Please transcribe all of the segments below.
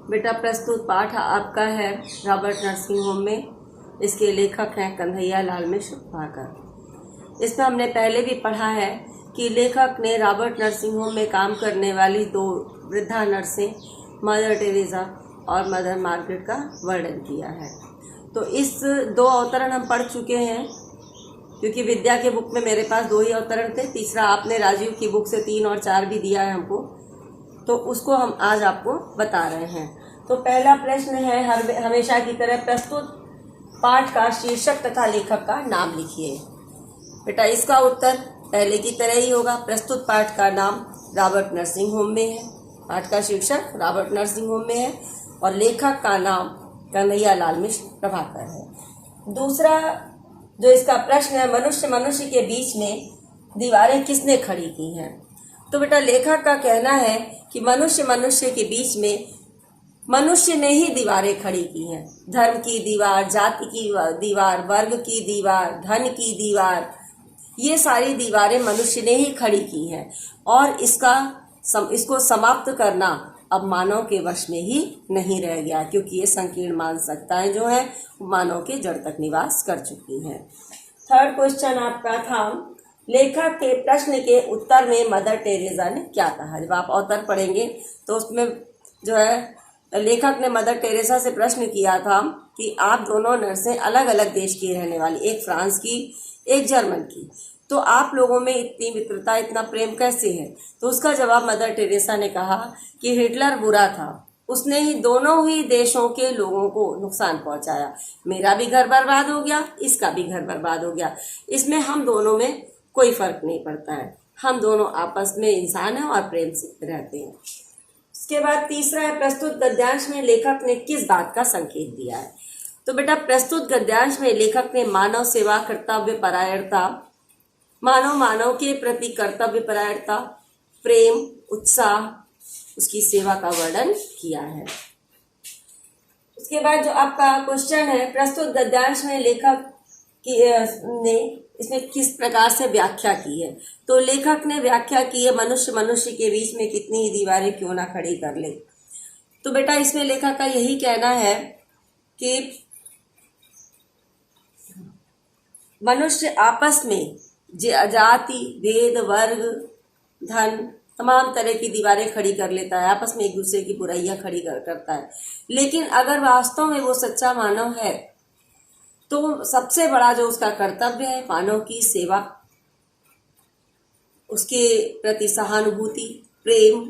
बेटा प्रस्तुत पाठ आपका है रॉबर्ट नर्सिंग होम में। इसके लेखक हैं कन्हैया लाल मिश्र भाकर। इसमें हमने पहले भी पढ़ा है कि लेखक ने रॉबर्ट नर्सिंग होम में काम करने वाली दो वृद्धा नर्सें मदर टेरेसा और मदर मार्गरेट का वर्णन किया है। तो इस दो अवतरण हम पढ़ चुके हैं, क्योंकि विद्या के बुक में मेरे पास दो ही अवतरण थे। तीसरा आपने राजीव की बुक से 3 और 4 भी दिया है हमको, तो उसको हम आज आपको बता रहे हैं। तो पहला प्रश्न है, हमेशा की तरह प्रस्तुत पाठ का शीर्षक तथा लेखक का नाम लिखिए। बेटा इसका उत्तर पहले की तरह ही होगा। प्रस्तुत पाठ का नाम रॉबर्ट नर्सिंग होम में है, पाठ का शीर्षक रॉबर्ट नर्सिंग होम में है और लेखक का नाम कन्हैया लाल मिश्र प्रभाकर है। दूसरा जो इसका प्रश्न है, मनुष्य के बीच में दीवारें किसने खड़ी की हैं? तो बेटा लेखक का कहना है कि मनुष्य के बीच में मनुष्य ने ही दीवारें खड़ी की हैं। धर्म की दीवार, जाति की दीवार, वर्ग की दीवार, धन की दीवार, ये सारी दीवारें मनुष्य ने ही खड़ी की हैं और इसको समाप्त करना अब मानव के वश में ही नहीं रह गया, क्योंकि ये संकीर्ण मानसिकताएं जो है मानव के जड़ तक निवास कर चुकी हैं। थर्ड क्वेश्चन आपका था, लेखक के प्रश्न के उत्तर में मदर टेरेसा ने क्या कहा? जब आप अवतर पढ़ेंगे तो उसमें जो है लेखक ने मदर टेरेसा से प्रश्न किया था कि आप दोनों नर्सें अलग अलग देश की रहने वाली, एक फ्रांस की एक जर्मन की, तो आप लोगों में इतनी मित्रता, इतना प्रेम कैसे है? तो उसका जवाब मदर टेरेसा ने कहा कि हिटलर बुरा था, उसने ही दोनों ही देशों के लोगों को नुकसान पहुंचाया। मेरा भी घर बर्बाद हो गया, इसका भी घर बर्बाद हो गया। इसमें हम दोनों में कोई फर्क नहीं पड़ता है, हम दोनों आपस में इंसान हैं और प्रेम से रहते हैं। इसके बाद तीसरा है, प्रस्तुत गद्यांश में लेखक ने किस बात का संकेत दिया है? तो बेटा प्रस्तुत गद्यांश में लेखक ने मानव सेवा, कर्तव्य परायणता, मानव के प्रति कर्तव्य परायणता, प्रेम, उत्साह, उसकी सेवा का वर्णन किया है। उसके बाद जो आपका क्वेश्चन है, प्रस्तुत गद्यांश में लेखक ने इसमें किस प्रकार से व्याख्या की है? तो लेखक ने व्याख्या की है, मनुष्य के बीच में कितनी ही दीवारें क्यों ना खड़ी कर ले। तो बेटा इसमें लेखक का यही कहना है कि मनुष्य आपस में जाति, भेद, वर्ग, धन, तमाम तरह की दीवारें खड़ी कर लेता है, आपस में एक दूसरे की बुराइयां खड़ी करता है। लेकिन अगर वास्तव में वो सच्चा मानव है तो सबसे बड़ा जो उसका कर्तव्य है, मानव की सेवा, उसके प्रति सहानुभूति, प्रेम,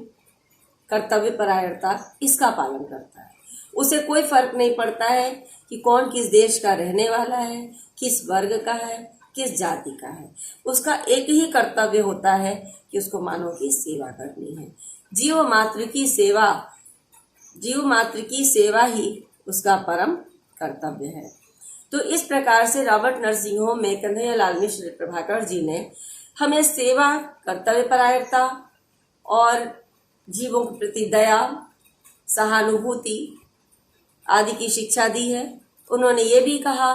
कर्तव्य परायणता, इसका पालन करता है। उसे कोई फर्क नहीं पड़ता है कि कौन किस देश का रहने वाला है, किस वर्ग का है, किस जाति का है। उसका एक ही कर्तव्य होता है कि उसको मानव की सेवा करनी है। जीव मात्र की सेवा ही उसका परम कर्तव्य है। तो इस प्रकार से रॉबर्ट नर्सिंग होम में कन्हैया लाल मिश्र प्रभाकर जी ने हमें सेवा, कर्तव्य परायणता और जीवों के प्रति दया, सहानुभूति आदि की शिक्षा दी है। उन्होंने ये भी कहा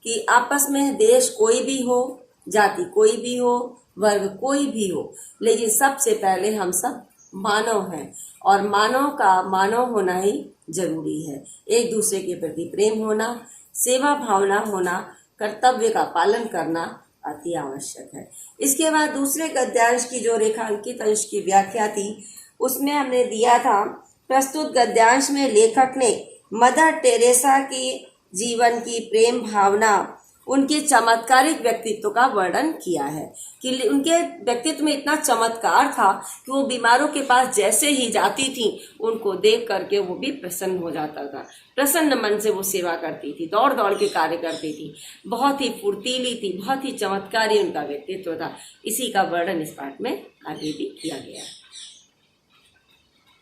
कि आपस में देश कोई भी हो, जाति कोई भी हो, वर्ग कोई भी हो, लेकिन सबसे पहले हम सब मानव हैं और मानव का मानव होना ही जरूरी है। एक दूसरे के प्रति प्रेम होना, सेवा भावना होना, कर्तव्य का पालन करना अति आवश्यक है। इसके बाद दूसरे गद्यांश की जो रेखांकित अंश की व्याख्या थी, उसमें हमने दिया था, प्रस्तुत गद्यांश में लेखक ने मदर टेरेसा की जीवन की प्रेम भावना, उनके चमत्कारिक व्यक्तित्व का वर्णन किया है कि उनके व्यक्तित्व में इतना चमत्कार था कि वो बीमारों के पास जैसे ही जाती थी, उनको देख करके वो भी प्रसन्न हो जाता था। प्रसन्न मन से वो सेवा करती थी, दौड़ दौड़ के कार्य करती थी, बहुत ही फुर्तीली थी, बहुत ही चमत्कारी उनका व्यक्तित्व था। इसी का वर्णन इस पाठ में आगे भी किया गया है।